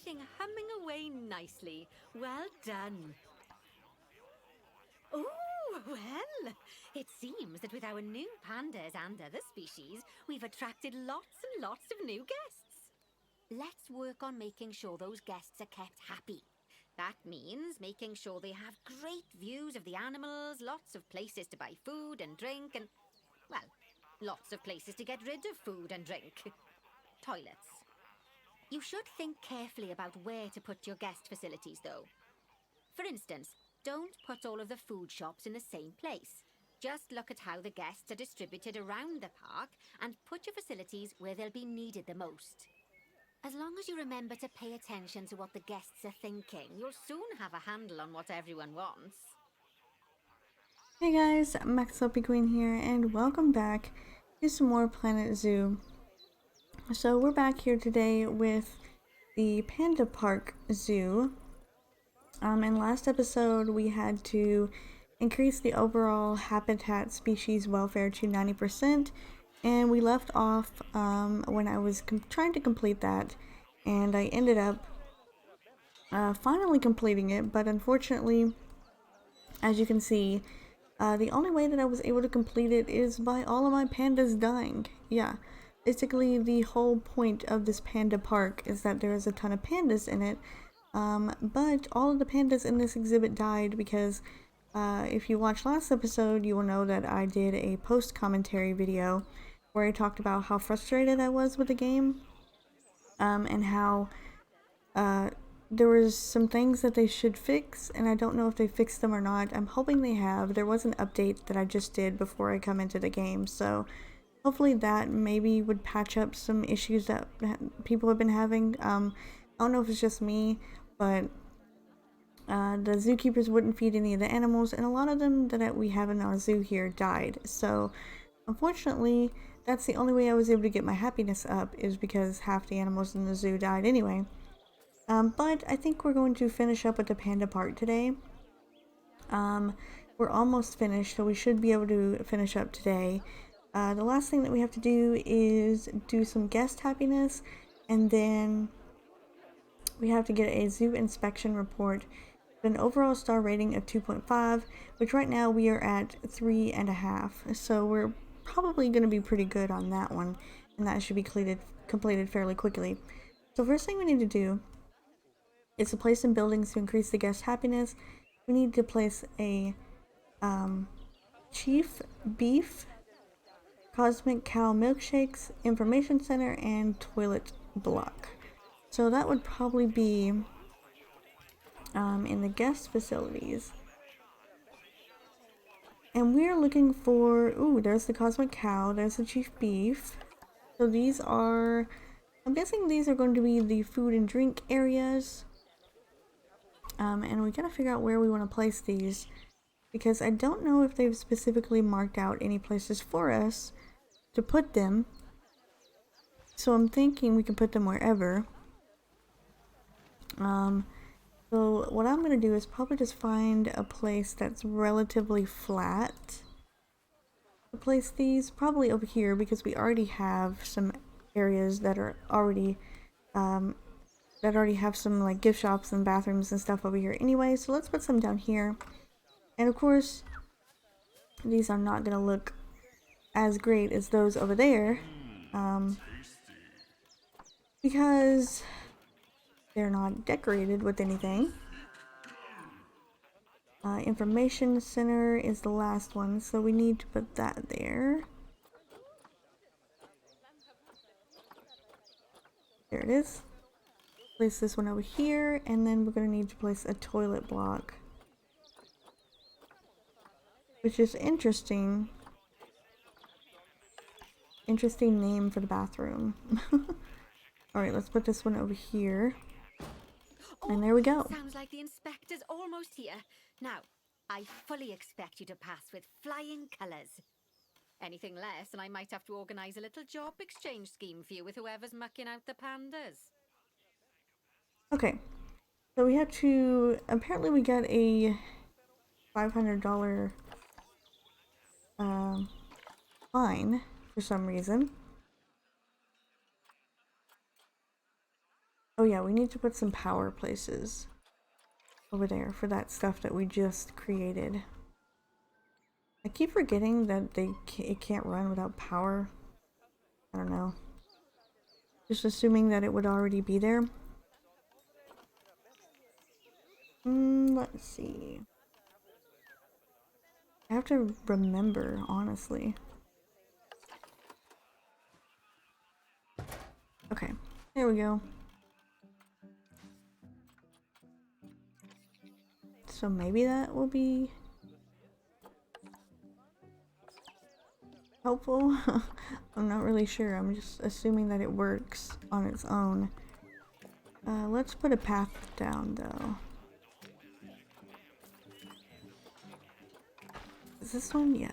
everything humming away nicely. Well done. Oh, well, it seems that with our new pandas and other species, we've attracted lots and lots of new guests. Let's work on making sure those guests are kept happy. That means making sure they have great views of the animals, lots of places to buy food and drink, and, well, lots of places to get rid of food and drink. Toilets. You should think carefully about where to put your guest facilities, though. For instance, don't put all of the food shops in the same place. Just look at how the guests are distributed around the park and put your facilities where they'll be needed the most. As long as you remember to pay attention to what the guests are thinking, you'll soon have a handle on what everyone wants. Hey guys, MaxLPQueen here, and welcome back to some more Planet Zoo. So we're back here today with the Panda Park Zoo. In last episode, we had to increase the overall habitat species welfare to 90%, and we left off when I was trying to complete that, and I ended up finally completing it, but unfortunately, as you can see, the only way that I was able to complete it is by all of my pandas dying. Yeah, basically the whole point of this panda park is that there is a ton of pandas in it, but all of the pandas in this exhibit died because if you watched last episode, you will know that I did a post-commentary video where I talked about how frustrated I was with the game, and how there was some things that they should fix, and I don't know if they fixed them or not. I'm hoping they have. There was an update that I just did before I come into the game, so hopefully that maybe would patch up some issues that people have been having. I don't know if it's just me, but the zookeepers wouldn't feed any of the animals, and a lot of them that we have in our zoo here died. So unfortunately, that's the only way I was able to get my happiness up, is because half the animals in the zoo died anyway. But I think we're going to finish up with the Panda Park today. We're almost finished, so we should be able to finish up today. The last thing that we have to do is do some guest happiness, and then we have to get a zoo inspection report with an overall star rating of 2.5, which right now we are at 3.5. So we're probably going to be pretty good on that one, and that should be completed fairly quickly. So first thing we need to do is to place in buildings to increase the guest happiness. We need to place a chief beef, cosmic cow milkshakes, information center, and toilet block. So that would probably be in the guest facilities. And we're looking for, ooh, there's the cosmic cow, there's the chief beef. So these are, I'm guessing these are going to be the food and drink areas. And we gotta figure out where we want to place these, because I don't know if they've specifically marked out any places for us to put them. So I'm thinking we can put them wherever. So what I'm gonna do is probably just find a place that's relatively flat to place these, probably over here, because we already have some areas that are already have some like gift shops and bathrooms and stuff over here anyway. So let's put some down here. And of course, these are not gonna look as great as those over there, because they're not decorated with anything. Information center is the last one, so we need to put that there. There it is. Place this one over here, and then we're going to need to place a toilet block, which is interesting. Interesting name for the bathroom. Alright, let's put this one over here. And there we go. Sounds like the inspector's almost here. Now, I fully expect you to pass with flying colours. Anything less, and I might have to organise a little job exchange scheme for you with whoever's mucking out the pandas. Okay, so we have to, apparently we got a $500 fine for some reason. Oh yeah, we need to put some power places over there for that stuff that we just created. I keep forgetting that it can't run without power. I don't know. Just assuming that it would already be there. Let's see. I have to remember, honestly. Okay, there we go. So maybe that will be helpful. I'm not really sure. I'm just assuming that it works on its own. Let's put a path down though. Is this one? Yeah.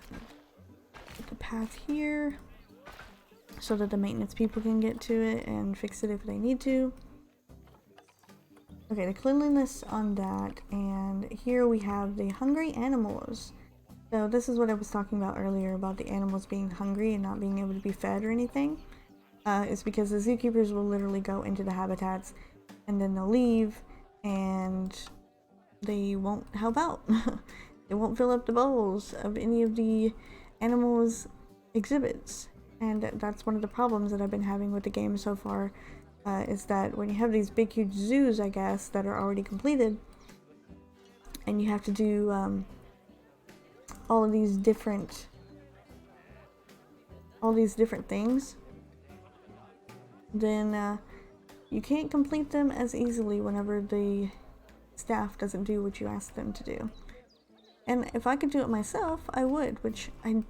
Put the path here so that the maintenance people can get to it and fix it if they need to. Okay, the cleanliness on that, and here we have the hungry animals. So this is what I was talking about earlier about the animals being hungry and not being able to be fed or anything. It's because the zookeepers will literally go into the habitats and then they'll leave and they won't help out. They won't fill up the bowls of any of the animals' exhibits. And that's one of the problems that I've been having with the game so far, is that when you have these big huge zoos, I guess, that are already completed, and you have to do all of these different things, then you can't complete them as easily whenever the staff doesn't do what you ask them to do. And if I could do it myself, I would, which I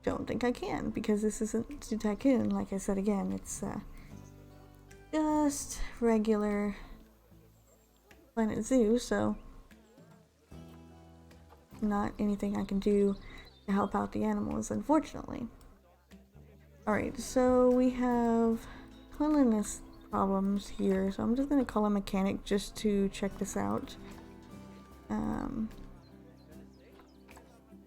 don't think I can, because this isn't Zoo Tycoon. Like I said again, it's just regular Planet Zoo, so not anything I can do to help out the animals, unfortunately. Alright, so we have cleanliness problems here, so I'm just going to call a mechanic just to check this out.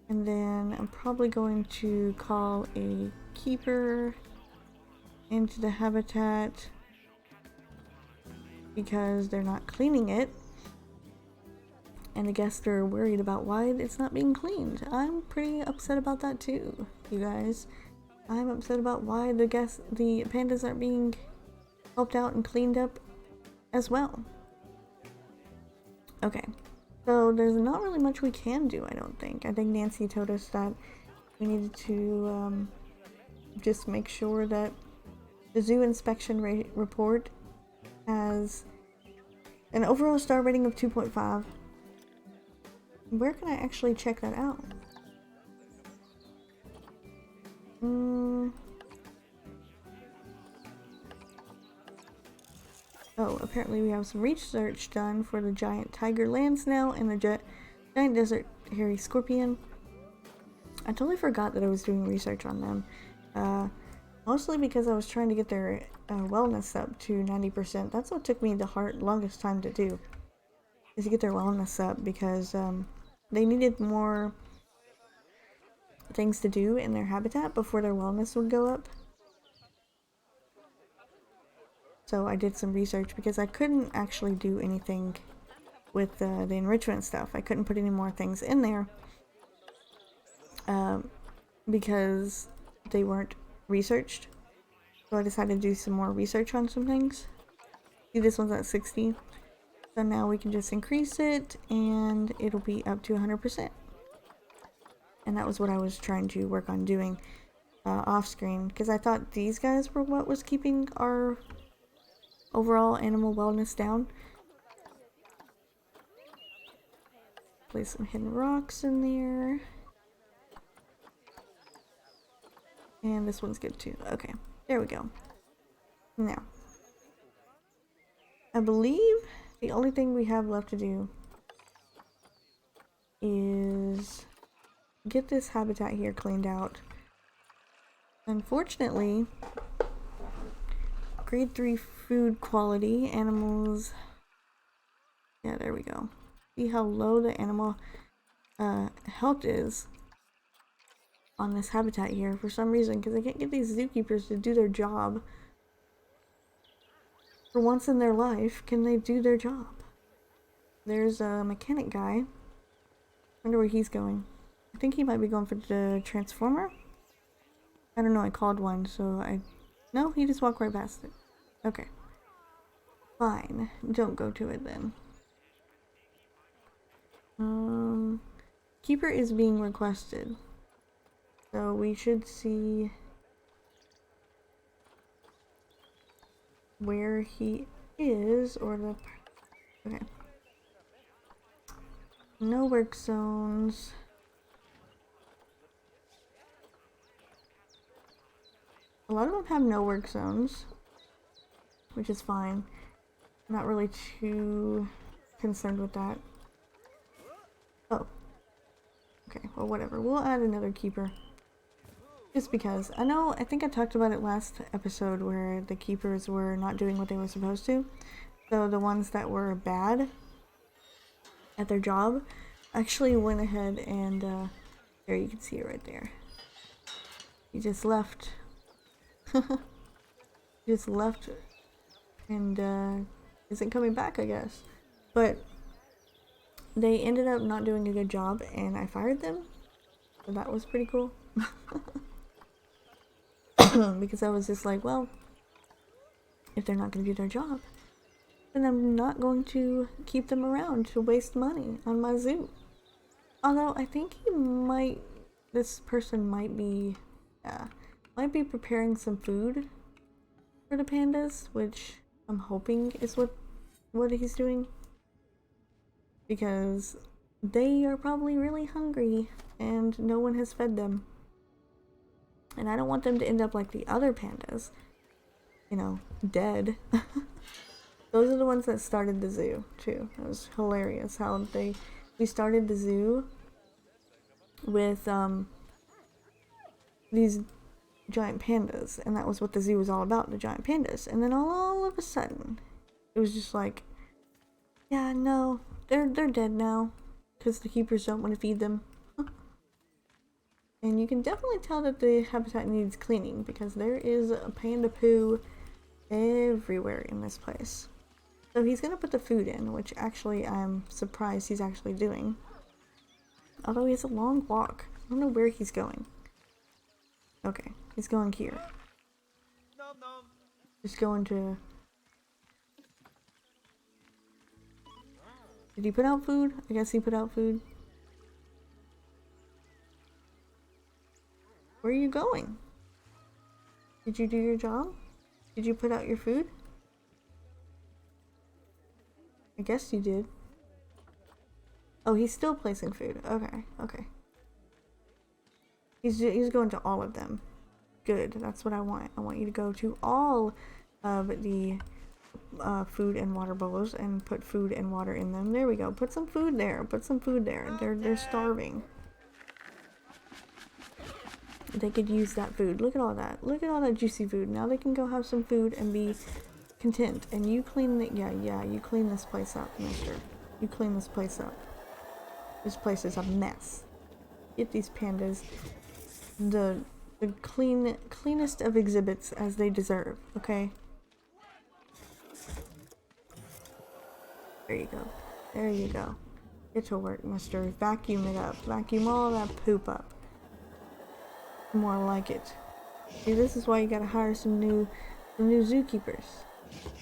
And then I'm probably going to call a keeper into the habitat because they're not cleaning it. And the guests are worried about why it's not being cleaned. I'm pretty upset about that too, you guys. I'm upset about why the pandas aren't being helped out and cleaned up as well. Okay, so there's not really much we can do, I don't think. I think Nancy told us that we needed to just make sure that the zoo inspection report has an overall star rating of 2.5. Where can I actually check that out? Oh, apparently we have some research done for the giant tiger land snail and the giant desert hairy scorpion. I totally forgot that I was doing research on them. Mostly because I was trying to get their wellness up to 90%. That's what took me the longest time to do, is to get their wellness up, because they needed more things to do in their habitat before their wellness would go up. So I did some research because I couldn't actually do anything with the enrichment stuff. I couldn't put any more things in there because they weren't researched. So I decided to do some more research on some things. See, this one's at 60. So now we can just increase it and it'll be up to 100%. And that was what I was trying to work on doing off screen, because I thought these guys were what was keeping our overall animal wellness down. Place some hidden rocks in there. And this one's good too. Okay, there we go. Now, I believe the only thing we have left to do is get this habitat here cleaned out. Unfortunately, grade 3 food quality animals. Yeah, there we go. See how low the animal health is on this habitat here for some reason, because I can't get these zookeepers to do their job. for once in their life, can they do their job? There's a mechanic guy. Wonder where he's going. I think he might be going for the transformer. I don't know, I called one, so no, he just walked right past it. Okay. Fine. Don't go to it then. Keeper is being requested. So we should see where he is, or the... Okay. No work zones. A lot of them have no work zones, which is fine. I'm not really too concerned with that. Oh. Okay, well whatever. We'll add another keeper. Just because. I think I talked about it last episode where the keepers were not doing what they were supposed to. So the ones that were bad at their job actually went ahead and, there you can see it right there. He just left. Just left and, isn't coming back, I guess. But they ended up not doing a good job and I fired them. So that was pretty cool. Because I was just like, well, if they're not going to do their job, then I'm not going to keep them around to waste money on my zoo. Although I think this person might be preparing some food for the pandas, which I'm hoping is what he's doing. Because they are probably really hungry and no one has fed them. And I don't want them to end up like the other pandas, you know, dead. Those are the ones that started the zoo, too. It was hilarious how we started the zoo with, these giant pandas, and that was what the zoo was all about, the giant pandas. And then all of a sudden, it was just like, yeah, no, they're dead now, because the keepers don't want to feed them. And you can definitely tell that the habitat needs cleaning, because there is a panda poo everywhere in this place. So he's gonna put the food in, which actually I'm surprised he's actually doing. Although he has a long walk. I don't know where he's going. Okay, he's going here. Just going to... Did he put out food? I guess he put out food. Where are you going? Did you do your job? Did you put out your food? I guess you did. Oh, he's still placing food. Okay, okay. He's going to all of them. Good, that's what I want. I want you to go to all of the food and water bowls and put food and water in them. There we go. Put some food there. Put some food there. They're starving. They could use that food. Look at all that. Look at all that juicy food. Now they can go have some food and be content. And you clean the... Yeah, you clean this place up, mister. You clean this place up. This place is a mess. Get these pandas the cleanest of exhibits as they deserve, okay? There you go. There you go. Get to work, mister. Vacuum it up. Vacuum all that poop up. More like it. See, this is why you gotta hire some new zookeepers,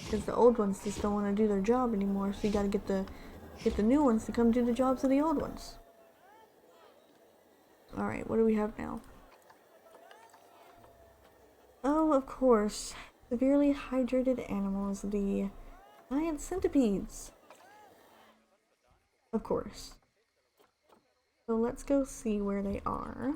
because the old ones just don't want to do their job anymore. So you gotta get the new ones to come do the jobs of the old ones. All right, what do we have now? Oh, of course, severely hydrated animals, the giant centipedes. Of course. So let's go see where they are.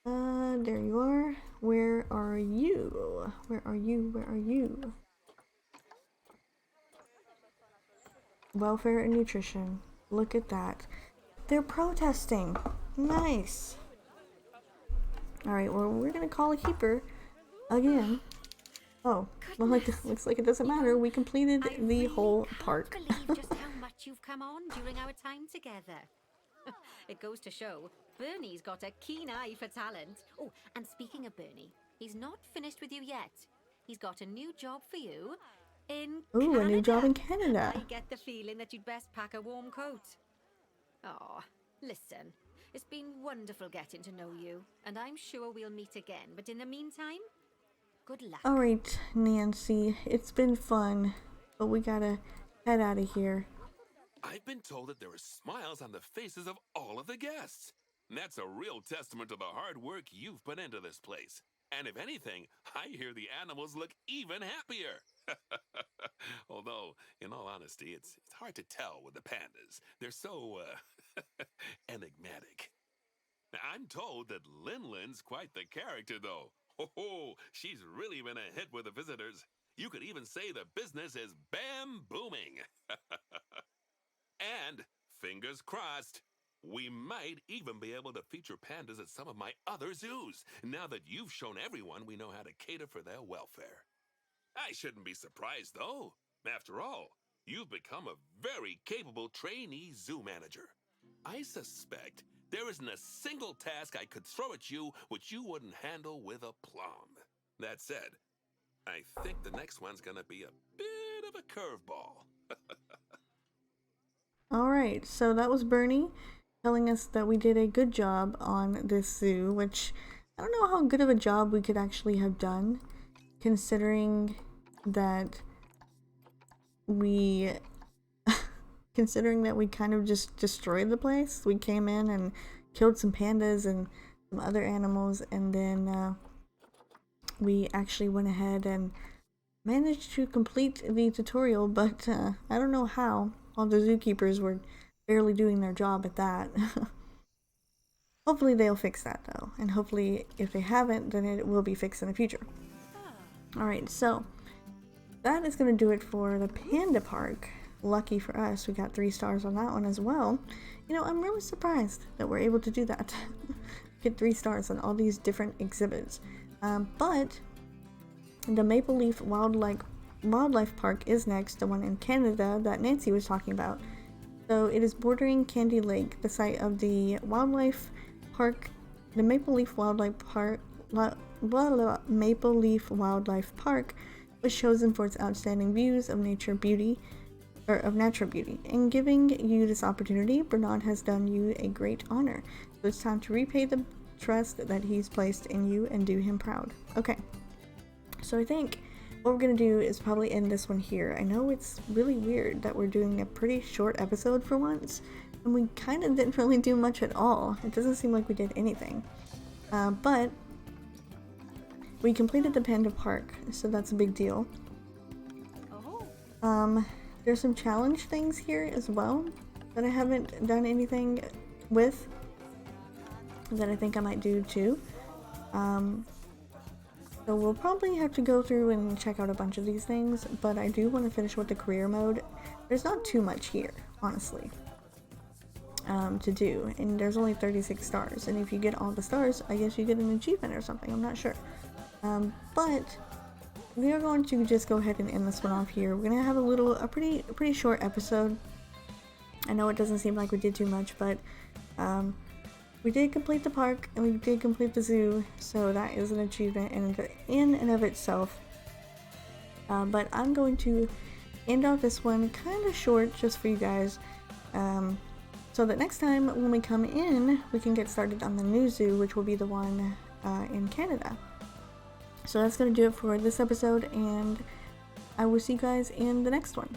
There you are. Where are you? Where are you? Where are you? Welfare and nutrition. Look at that. They're protesting. Nice. Alright, well, we're gonna call a keeper again. Oh, well, looks like it doesn't matter. We completed the whole park. I can't believe just how much you've come on during our time together. It goes to show, Bernie's got a keen eye for talent. Oh, and speaking of Bernie, he's not finished with you yet. He's got a new job for you in Ooh, a new job in Canada. Canada. I get the feeling that you'd best pack a warm coat. Oh, listen, it's been wonderful getting to know you, and I'm sure we'll meet again. But in the meantime, good luck. Alright, Nancy, it's been fun, but we gotta head out of here. I've been told that there are smiles on the faces of all of the guests. And that's a real testament to the hard work you've put into this place. And if anything, I hear the animals look even happier. Although, in all honesty, it's hard to tell with the pandas. They're so, enigmatic. Now, I'm told that Lin's quite the character, though. Oh, she's really been a hit with the visitors. You could even say the business is bam booming. And, fingers crossed, we might even be able to feature pandas at some of my other zoos, now that you've shown everyone we know how to cater for their welfare. I shouldn't be surprised, though. After all, you've become a very capable trainee zoo manager. I suspect there isn't a single task I could throw at you which you wouldn't handle with aplomb. That said, I think the next one's gonna be a bit of a curveball. Alright, so that was Bernie telling us that we did a good job on this zoo, which I don't know how good of a job we could actually have done, considering that we kind of just destroyed the place. We came in and killed some pandas and some other animals, and then we actually went ahead and managed to complete the tutorial, but I don't know how. All the zookeepers were barely doing their job at that. Hopefully they'll fix that though, and hopefully if they haven't, then it will be fixed in the future. Alright, so that is going to do it for the Panda Park. Lucky for us, we got 3 stars on that one as well. You know, I'm really surprised that we're able to do that. Get 3 stars on all these different exhibits. But the Maple Leaf Wildlife Park is next, the one in Canada that Nancy was talking about. So it is bordering Candy Lake, the site of the wildlife park. The Maple Leaf Wildlife Park was chosen for its outstanding views of natural beauty. In giving you this opportunity, Bernard has done you a great honor. So it's time to repay the trust that he's placed in you and do him proud. Okay, so I think what we're gonna do is probably end this one here. I know it's really weird that we're doing a pretty short episode for once, and we kind of didn't really do much at all. It doesn't seem like we did anything. But we completed the Panda Park, so that's a big deal. There's some challenge things here as well that I haven't done anything with, that I think I might do too. So we'll probably have to go through and check out a bunch of these things, but I do want to finish with the career mode. There's not too much here, honestly, to do, and there's only 36 stars, and if you get all the stars, I guess you get an achievement or something, I'm not sure. But we are going to just go ahead and end this one off here. We're gonna have a pretty short episode. I know it doesn't seem like we did too much, but we did complete the park and we did complete the zoo, so that is an achievement in and of itself. But I'm going to end off this one kind of short just for you guys, so that next time when we come in, we can get started on the new zoo, which will be the one in Canada. So that's going to do it for this episode, and I will see you guys in the next one.